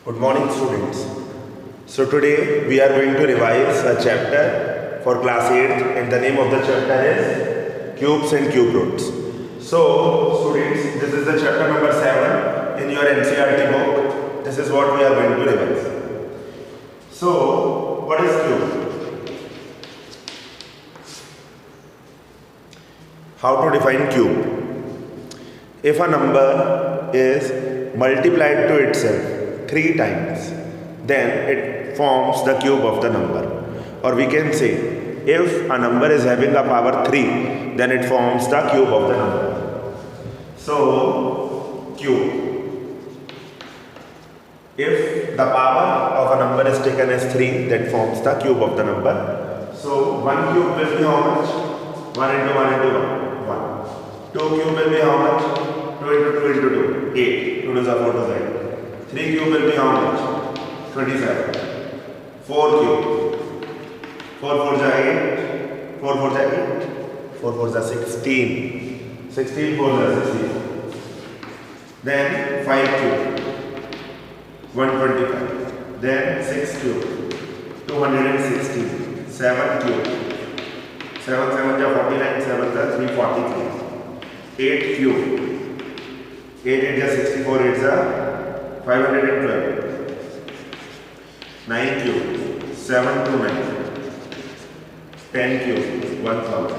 Good morning, students. So today we are going to revise a chapter for class 8 and the name of the chapter is Cubes and Cube Roots. So students, this is the chapter number 7 in your NCERT book. This is what we are going to revise. So what is cube? How to define cube? If a number is multiplied to itself 3 times, then it forms the cube of the number. Or we can say, if a number is having a power 3, then it forms the cube of the number. So, cube. If the power of a number is taken as 3, that forms the cube of the number. So, 1 cube will be how much? 1 into 1 into 1. 1. 2 cube will be how much? 2 into 2 into 2. 8. 2 to the 4 to the 8. 3 cube will be how much? 27. 4 cube. 4 4 ja 8. 4 4 ja 8. 4 4 ja 16. 16 4 ja 16. Then 5 cube. 125. Then 6 cube. 216. 7 cube. 7 7 ja 49. 7 ja 343. 8 cube. 8 8 ja 64. 8 ja 512. 9 cube, 7 to 9. 10 cube, 1000.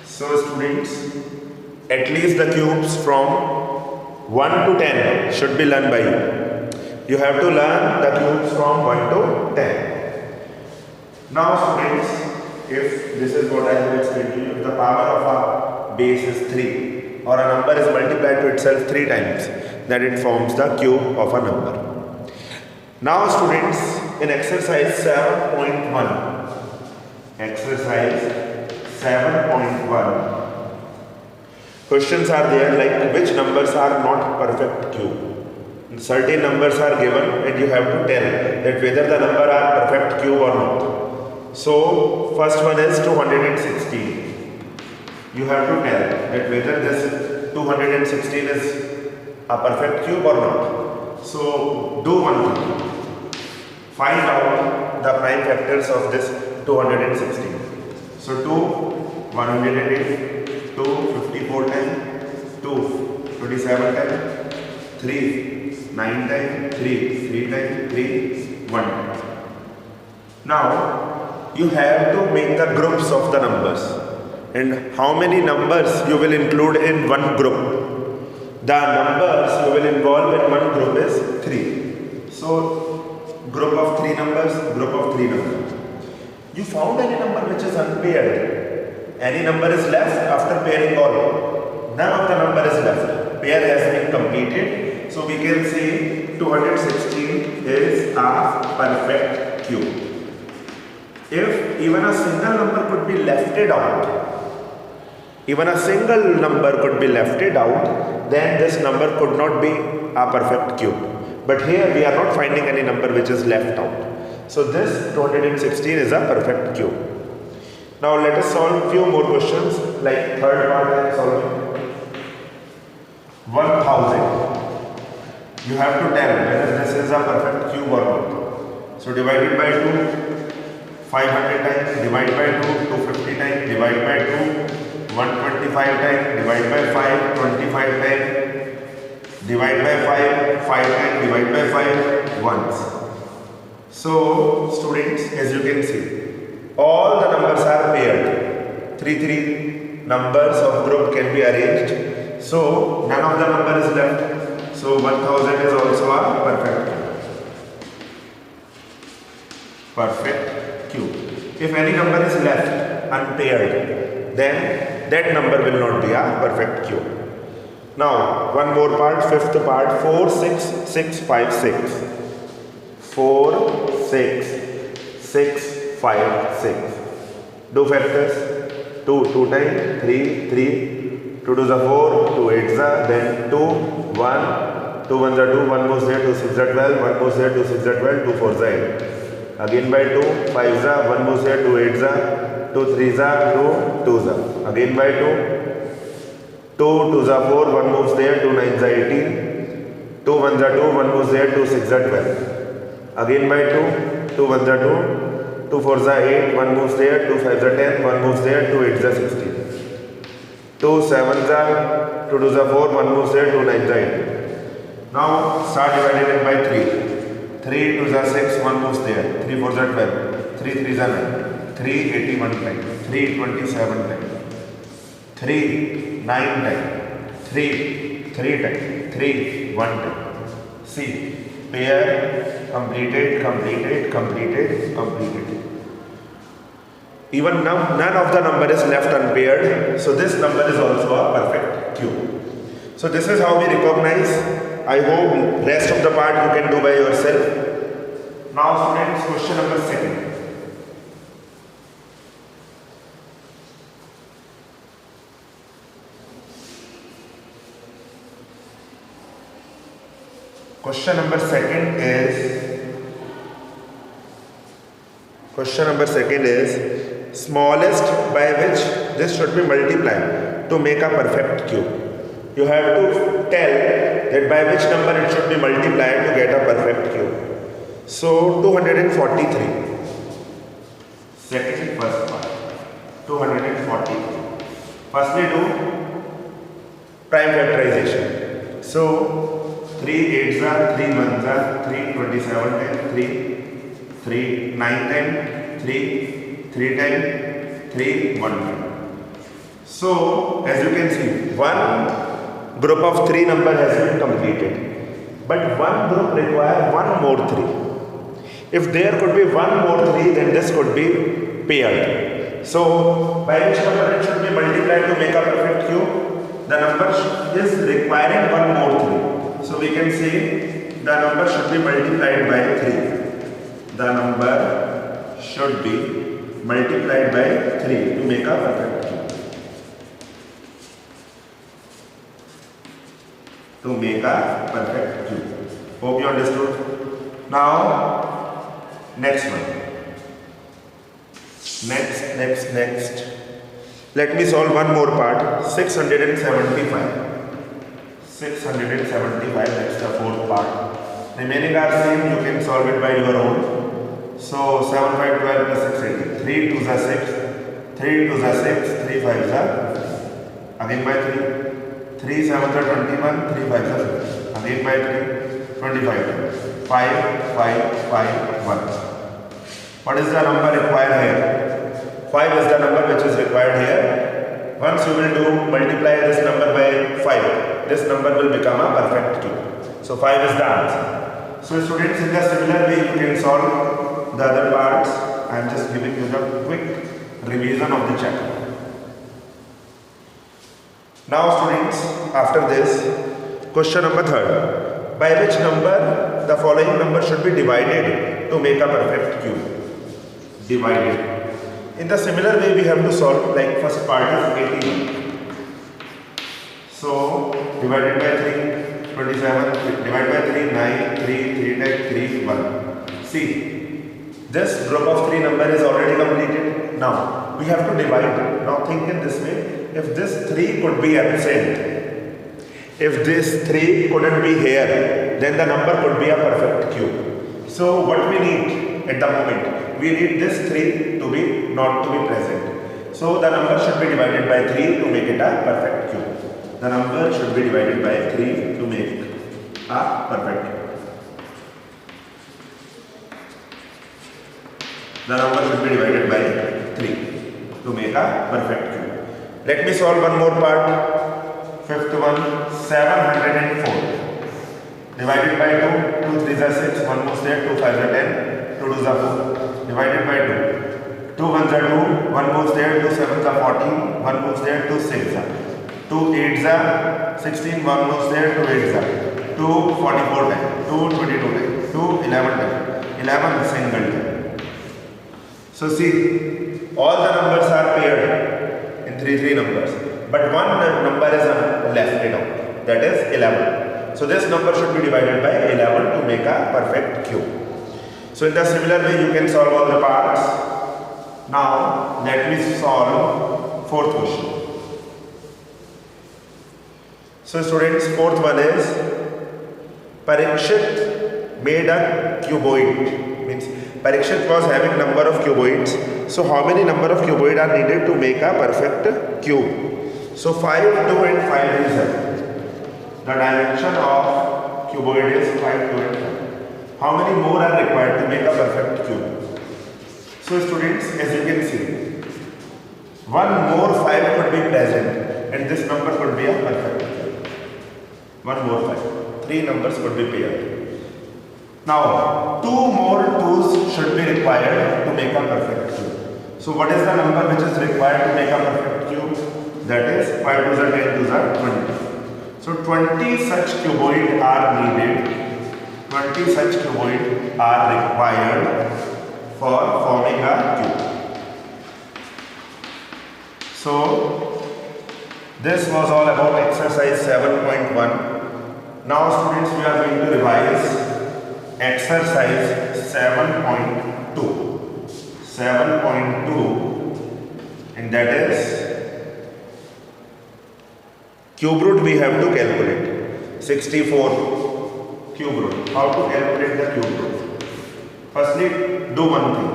So students, at least the cubes from 1 to 10 should be learned by you. You have to learn the cubes from 1 to 10. Now students, if this is what I have explained to you, if the power of a base is 3 or a number is multiplied to itself 3 times, then it forms the cube of a number. Now students, in exercise 7.1, questions are there like which numbers are not perfect cube. Certain numbers are given and you have to tell that whether the number are perfect cube or not. So first one is 216. You have to tell that whether this 216 is a perfect cube or not. So do one thing. Find out the prime factors of this 216. So 2, 108, 2, 54 times, 2, 27 times, 3, 9 times, 3 times, 3, 1 time. Now you have to make the groups of the numbers. And how many numbers you will include in one group? The numbers you will involve in one group is 3. So, group of 3 numbers, group of 3 numbers. You found any number which is unpaired. Any number is left after pairing all. None of the number is left. Pair has been completed. So, we can say 216 is a perfect cube. If even a single number could be lefted out, then this number could not be a perfect cube. But here we are not finding any number which is left out. So this 216 is a perfect cube. Now let us solve few more questions, like third part I am solving. 1000. You have to tell whether this is a perfect cube or not. So divided by 2, 500 times, divide by 2, 250 times, divide by 2, 125 times, divide by 5, 25 times, divide by 5, 5 times, divide by 5, once. So, students, as you can see, all the numbers are paired. 3 numbers of group can be arranged. So, none of the number is left. So, 1000 is also a perfect cube. If any number is left unpaired, then that number will not be a perfect cube. Now, one more part, fifth part, 4, 6, 6, 5, 6. 4, 6, 6, 5, 6. Do factors. 2 times, 3, 2 to the 4, 2 8 za, then 2, 1, 2 1 za 2, 1 goes there, 2 6 za 12, 1 goes there, 2 6 za 12, 2 4 za 8. Again by 2, 5 za, 1 goes there, 2 8 za, 2 3 za, 2 za. Again by 2, 2 2 za 4, 1 moves there, 2 9 za 18, 2 1 ones are 2, 1 moves there, 2 6 are 12. Again by 2, 2 ones are 2, 2 fours are 8, 1 moves there, 2 fives are 10, 1 moves there, 2 eights are 16. 2 sevens are, 2 twos are 4, 1 moves there, 2 nines are 8. Now start dividing it by 3. 3 twos are 6, 1 moves there, 3 fours are 12, 3 threes are 9, 3 81 times, 3 27 times, 3 9 times, 3 3 times, 3 1 time. See, pair completed, completed, completed, completed. Even now none of the number is left unpaired, so this number is also a perfect cube. So this is how we recognize. I hope rest of the part you can do by yourself. Now students, question number 2. Question number 2 is smallest by which this should be multiplied to make a perfect cube. You have to tell that by which number it should be multiplied to get a perfect cube. So 243. Second first part. 243. Firstly do prime factorization. So 3 8s are, 3 1s are, 3 27 times, 3 9 times, 3 times, 3 1 time. So as you can see, one group of 3 number has been completed, but one group requires one more 3. If there could be one more 3, then this could be paired. So by which number it should be multiplied to make a perfect cube? The number is requiring one more 3. So we can say the number should be multiplied by 3. The number should be multiplied by 3 to make a perfect cube. To make a perfect cube. Hope you understood. Now next one. Next. Let me solve one more part. 675. 675, that's the fourth part. Remaining are same, you can solve it by your own. So 7 5 12 plus 6 18. 3 2s are 6, 3 2s are 6, 3 5s are 15. Again by 3. 3 7s are 21, 3 5s are 15. Again by 3, 25. 5 5 5 1. What is the number required here? 5 is the number which is required here. Once you will do multiply this number by 5, this number will become a perfect cube. So 5 is the answer. So students, in the similar way you can solve the other parts. I am just giving you the quick revision of the chapter. Now students, after this, question number 3. By which number the following number should be divided to make a perfect cube? Divided. In the similar way we have to solve, like first part is 81. So divided by 3, 27, divided by 3, 9, 3, 3 times 3, 1. See, this group of 3 number is already completed. Now we have to divide. Now think in this way, if this 3 could be absent, if this 3 couldn't be here, then the number could be a perfect cube. So what we need at the moment, we need this 3 to be not to be present. So the number should be divided by 3 to make it a perfect cube. The number should be divided by 3 to make a perfect cube. The number should be divided by 3 to make a perfect cube. Let me solve one more part. Fifth one, 704. Divided by 2, 2 3s are 6, 1 moves there, 2 5s are 10, 2 2s are 4. Divided by 2, 2 1s are 2, 1 moves there, 2 7s are 14, 1 moves there, 2 6s are. 2 8s are 16, 1 moves there, 2 8s are. 2 44 times, 2 22 times, 2 11 times, 11 single time. So see, all the numbers are paired in 3 numbers, but one number is left out, that is 11. So this number should be divided by 11 to make a perfect cube. So in the similar way you can solve all the parts. Now let me solve fourth question. So students, fourth one is Parikshit made a cuboid. Means Parikshit was having number of cuboids. So how many number of cuboid are needed to make a perfect cube? So 5, 2 and 5 is the dimension of cuboid is 5, 2 and 5. How many more are required to make a perfect cube? So students, as you can see, one more 5 could be present and this number could be a perfect cube. One more 5. 3 numbers could be paired. Now, 2 more 2's should be required to make a perfect cube. So what is the number which is required to make a perfect cube? That is 5 2's are 10 2's are 20. So 20 such cuboid are needed. 20 such cuboid are required for forming a cube. So this was all about exercise 7.1. Now students, we are going to revise exercise 7.2. 7.2, and that is cube root we have to calculate. 64 cube root. How to calculate the cube root? Firstly, do one thing.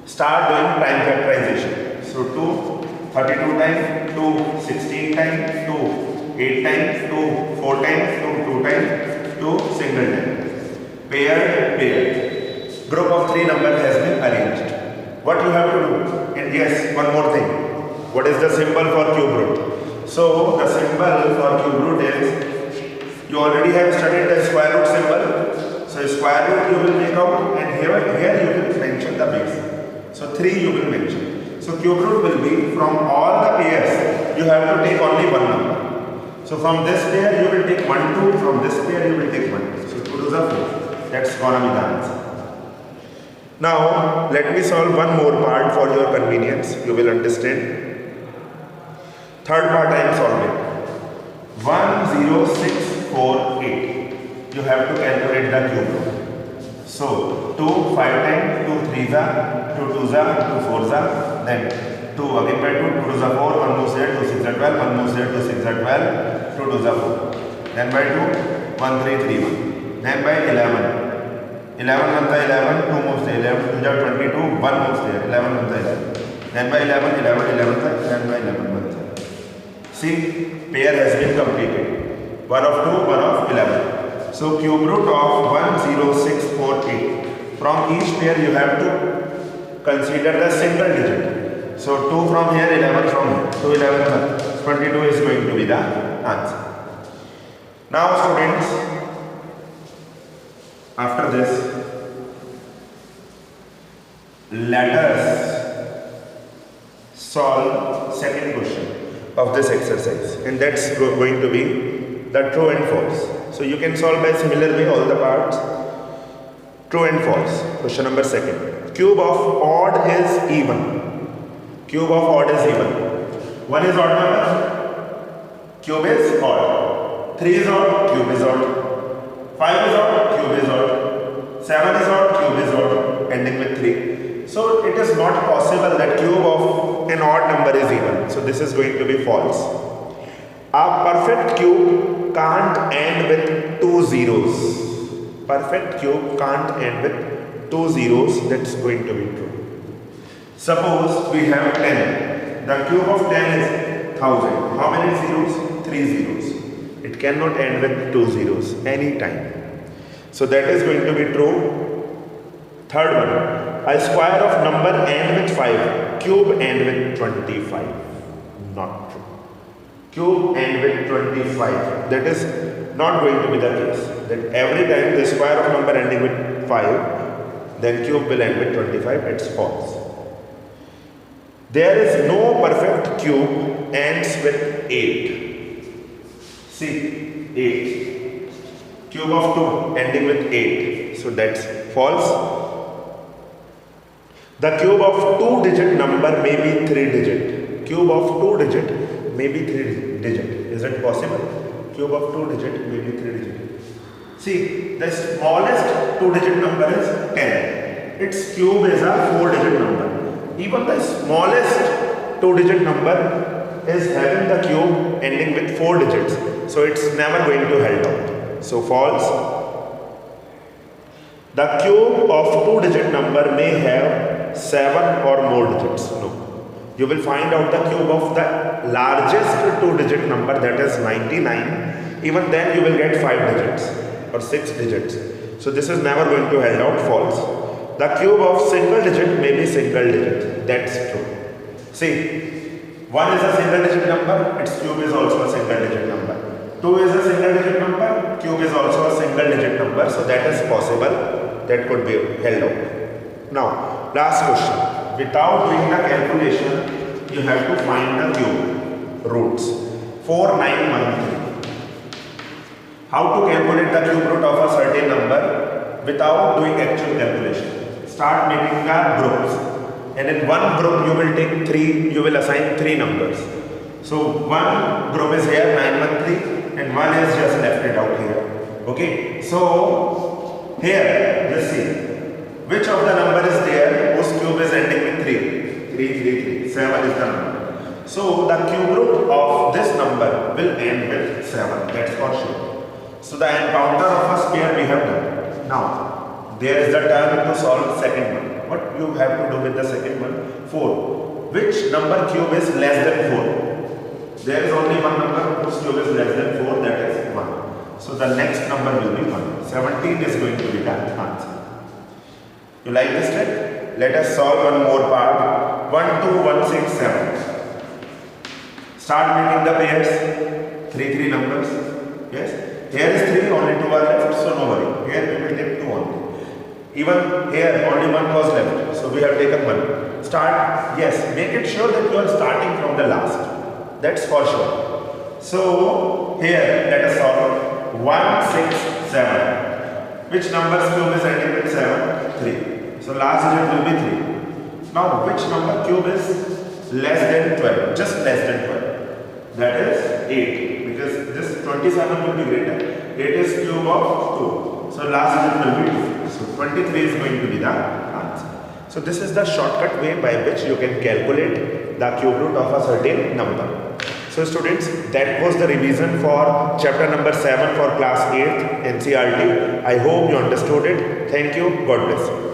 Start doing prime factorization. So 2 32 times, 2 16 times, 2 8 times, 2 4 times, 2 2 times, 2 single time. Paired. Group of 3 numbers has been arranged. What you have to do? And yes, one more thing. What is the symbol for cube root? So the symbol for cube root is, you already have studied the square root symbol. So square root you will make out, and here you will mention the base. So 3 you will mention. So cube root will be from all the pairs you have to take only one number. So from this pair you will take 1 2, from this pair you will take 1 2. So 2 2's are 4. That's gonna be the answer. Now let me solve one more part for your convenience. You will understand. Third part I am solving. 10648. You have to calculate the cube root. So 2 5 times, 2 3's are, 2 2's are, 2 4's are, then 2 again by 2, 2 2's are 4, 1 moves there, 2 6's are 12, 1 moves there, 2 6's are 12, 2 2's are 4. Then by 2, 1 3 3 1. Then by 11. 11 1 the 11, 2 moves there, 11 2 are 22, 1 moves there, 11 1 the 11. Then by 11, 11 11 the, then by 11 1 the. See, pair has been completed. 1 of 2, 1 of 11. So cube root of 10648. From each pair you have to consider the single digit. So 2 from here, 11 from here. 2 11, 22 is going to be the answer. Now students, after this, let us solve second question of this exercise, and that's going to be the true and false. So you can solve by similar way all the parts. True and false. Question number 2. Cube of odd is even. Cube of odd is even. 1 is odd number. Cube is odd. 3 is odd. Cube is odd. 5 is odd, cube is odd. 7 is odd, cube is odd, ending with 3. So it is not possible that cube of an odd number is even. So this is going to be false. A perfect cube can't end with 2 zeros. Perfect cube can't end with 2 zeros. That's going to be true. Suppose we have 10. The cube of 10 is 1000. How many zeros? 3 zeros. It cannot end with 2 zeros any time. So that is going to be true. Third one, a square of number end with 5, cube end with 25. Not true. Cube end with 25. That is not going to be the case. That every time the square of number ending with 5, then cube will end with 25. It's false. There is no perfect cube ends with 8. See, 8. Cube of 2 ending with 8. So that's false. The cube of 2-digit number may be 3-digit. Cube of 2-digit may be 3-digit. Is it possible? Cube of 2-digit may be 3-digit. See, the smallest 2-digit number is 10. Its cube is a 4-digit number. Even the smallest 2-digit number is having the cube ending with 4 digits. So it's never going to help out. So false. The cube of two-digit number may have 7 or more digits. No. You will find out the cube of the largest two-digit number, that is 99. Even then you will get 5 digits or 6 digits. So this is never going to held out. False. The cube of single digit may be single digit. That's true. See, 1 is a single digit number, its cube is also a single digit number. 2 is a single digit number, cube is also a single digit number. So that is possible. That could be held out. Now, last question. Without doing the calculation, you have to find the cube roots. 4, 9, 1, 3. How to calculate the cube root of a certain number without doing actual calculation? Start making the groups. And in one group you will take 3, you will assign 3 numbers. So one group is here 913 and one is just left it out here. Okay. So here, let's see. Which of the number is there whose cube is ending with 3? 3, 3, 3. 7 is the number. So the cube root of this number will end with 7. That's for sure. So the encounter of a square we have done. Now, there is the turn to solve second one. What you have to do with the second one? 4. Which number cube is less than 4? There is only one number whose cube is less than 4, that is 1. So the next number will be 1. 17 is going to be the answer. You like this trick? Let us solve one more part. 1, 2, 1, 6, 7. Start making the pairs. 3, 3 numbers. Yes. Here is 3, only 2 are left, so no worry. Here we will take 2 only. Even here only 1 was left, so we have taken 1. Start, yes, make it sure that you are starting from the last. That's for sure. So here let us solve 1, 6, 7. Which number's cube is ending with 7? 3. So last digit will be 3. Now which number cube is less than 12? Just less than 12. That is 8. Because this 27 will be greater. 8 is cube of 2. So last digit will be 2. So 23 is going to be the answer. So this is the shortcut way by which you can calculate the cube root of a certain number. So students, that was the revision for chapter number 7 for class 8 NCERT. I hope you understood it. Thank you. God bless you.